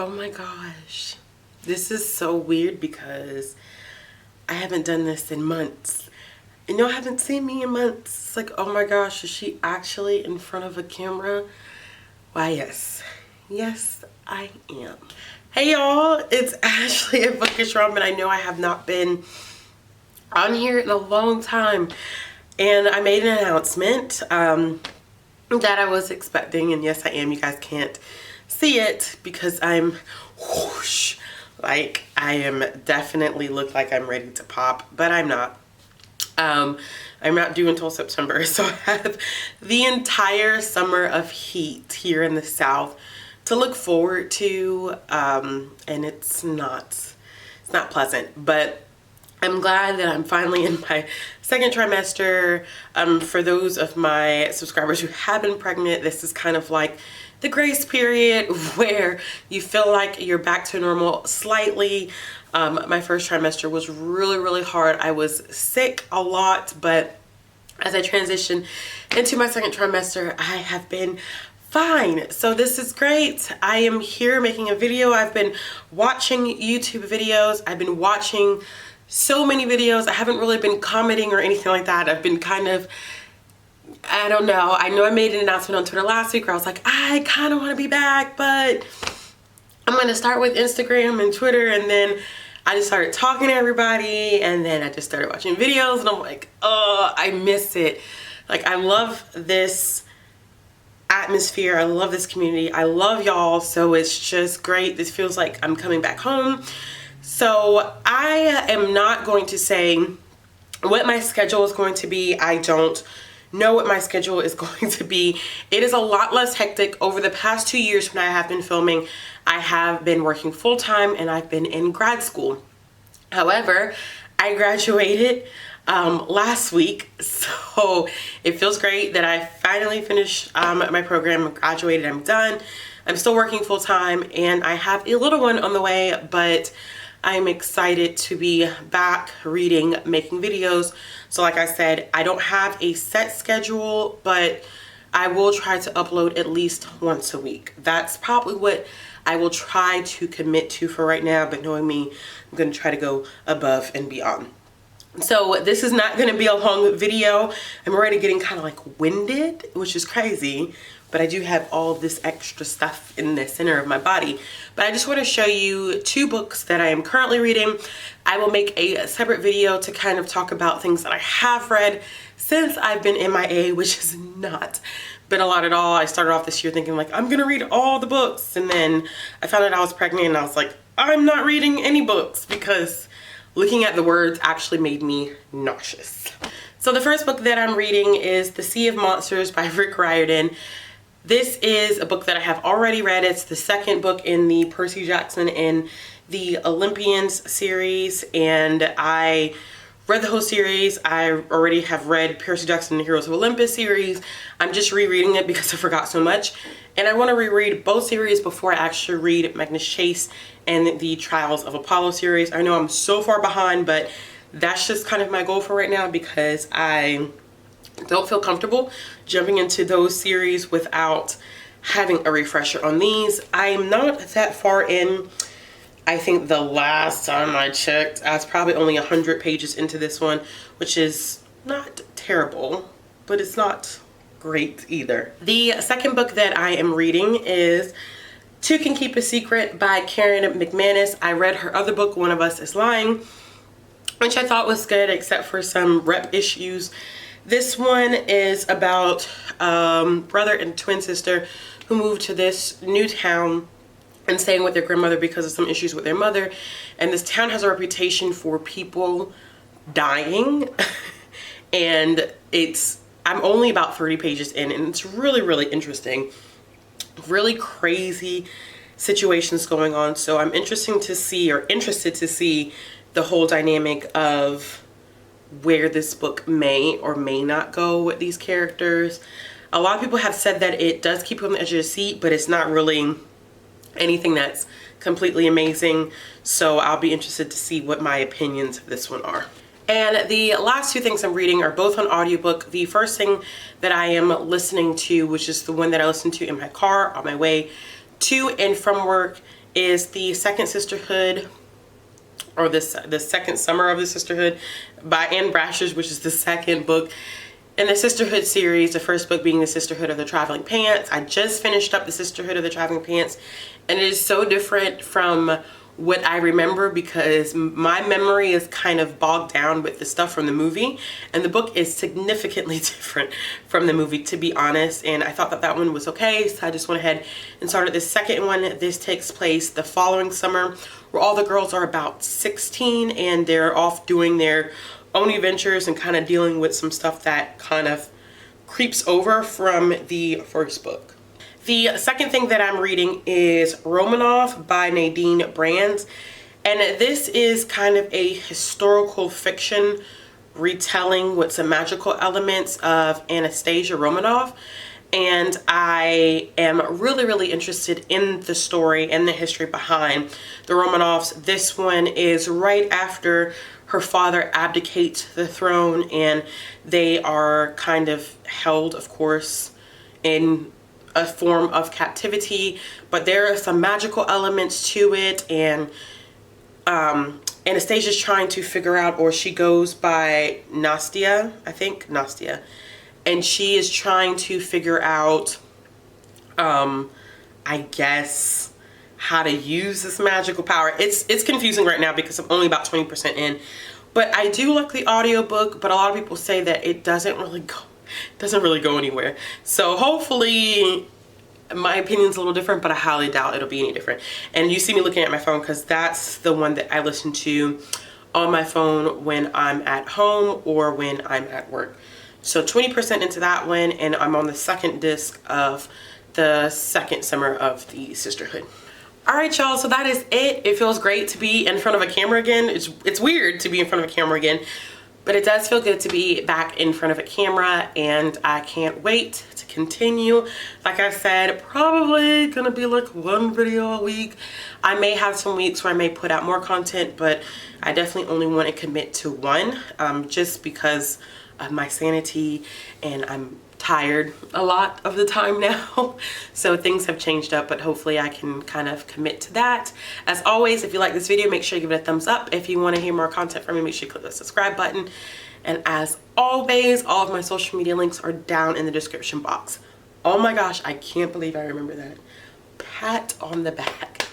Oh my gosh. This is so weird because I haven't done this in months. And y'all haven't seen me in months. It's like, oh my gosh, is she actually in front of a camera? Why, yes. Yes, I am. Hey y'all, it's Ashley at Bookish Ramen. I know I have not been on here in a long time. And I made an announcement that I was expecting. And yes, I am. You guys can't see it because I'm whoosh. Like, I am definitely look like I'm ready to pop, but I'm not. I'm not due until September, so I have the entire summer of heat here in the South to look forward to, and it's not pleasant, but I'm glad that I'm finally in my second trimester. For those of my subscribers who have been pregnant, this is kind of like the grace period where you feel like you're back to normal slightly. My first trimester was really hard. I was sick a lot, but as I transition into my second trimester, I have been fine. So this is great. I am here making a video. I've been watching YouTube videos. I've been watching so many videos. I haven't really been commenting or anything like that. I've been kind of, I don't know. I know I made an announcement on Twitter last week where I was like, I kind of want to be back, but I'm going to start with Instagram and Twitter. And then I just started talking to everybody, and then I just started watching videos, and I'm like, oh, I miss it. Like, I love this atmosphere. I love this community. I love y'all. So it's just great. This feels like I'm coming back home. So I am not going to say what my schedule is going to be. I don't know what my schedule is going to be. It is a lot less hectic. Over the past 2 years when I have been filming, I have been working full-time and I've been in grad school. However, I graduated last week, so it feels great that I finally finished my program. I graduated, I'm done. I'm still working full-time and I have a little one on the way, but I'm excited to be back reading, making videos. So like I said, I don't have a set schedule, but I will try to upload at least once a week. That's probably what I will try to commit to for right now, but knowing me, I'm going to try to go above and beyond. So this is not going to be a long video. I'm already getting kind of like winded, which is crazy, but I do have all this extra stuff in the center of my body. But I just want to show you 2 books that I am currently reading. I will make a separate video to kind of talk about things that I have read since I've been MIA, which has not been a lot at all. I started off this year thinking like, I'm gonna read all the books, and then I found out I was pregnant and I was like, I'm not reading any books because looking at the words actually made me nauseous. So the first book that I'm reading is The Sea of Monsters by Rick Riordan. This is a book that I have already read. It's the second book in the Percy Jackson and the Olympians series, and I read the whole series. I already have read Percy Jackson and the Heroes of Olympus series. I'm just rereading it because I forgot so much, and I want to reread both series before I actually read Magnus Chase and the Trials of Apollo series. I know I'm so far behind, but that's just kind of my goal for right now because I don't feel comfortable jumping into those series without having a refresher on these. I'm not that far in. I think the last time I checked, I was probably only 100 pages into this one, which is not terrible, but it's not great either. The second book that I am reading is Two Can Keep a Secret by Karen McManus. I read her other book, One of Us is Lying, which I thought was good except for some rep issues. This one is about brother and twin sister who moved to this new town and staying with their grandmother because of some issues with their mother. And this town has a reputation for people dying. And I'm only about 30 pages in, and it's really interesting. Really crazy situations going on. So I'm interested to see the whole dynamic of where this book may or may not go with these characters. A lot of people have said that it does keep you on the edge of the seat, but it's not really anything that's completely amazing. So I'll be interested to see what my opinions of this one are. And the last 2 things I'm reading are both on audiobook. The first thing that I am listening to, which is the one that I listened to in my car on my way to and from work, is the second sisterhood, or the second summer of the sisterhood by Anne Brasher, which is the second book in the sisterhood series. The first book being the Sisterhood of the Traveling Pants. I just finished up the Sisterhood of the Traveling Pants, and it is so different from what I remember because my memory is kind of bogged down with the stuff from the movie, and the book is significantly different from the movie, to be honest. And I thought that that one was okay, so I just went ahead and started the second one. This takes place the following summer, where all the girls are about 16 and they're off doing their own adventures and kind of dealing with some stuff that kind of creeps over from the first book. The second thing that I'm reading is Romanov by Nadine Brands, and this is kind of a historical fiction retelling with some magical elements of Anastasia Romanov. And I am really interested in the story and the history behind the Romanovs. This one is right after her father abdicates the throne, and they are kind of held, of course, in a form of captivity, but there are some magical elements to it. And Anastasia's trying to figure out, or she goes by Nastia, I think, Nastia, and she is trying to figure out, I guess, how to use this magical power. It's confusing right now because I'm only about 20% in, but I do like the audiobook, but a lot of people say that it doesn't really go anywhere. So hopefully my opinion's a little different, but I highly doubt it'll be any different. And you see me looking at my phone because that's the one that I listen to on my phone when I'm at home or when I'm at work. So 20% into that one, and I'm on the second disc of the second summer of the Sisterhood. All right, y'all, so that is it. It feels great to be in front of a camera again. It's weird to be in front of a camera again, but it does feel good to be back in front of a camera, and I can't wait to continue. Like I said, probably gonna be like one video a week. I may have some weeks where I may put out more content, but I definitely only want to commit to one, just because of my sanity, and I'm tired a lot of the time now. So things have changed up, but hopefully I can kind of commit to that. As always, if you like this video, make sure you give it a thumbs up. If you want to hear more content from me, make sure you click the subscribe button. And as always, all of my social media links are down in the description box. Oh my gosh, I can't believe I remember that. Pat on the back.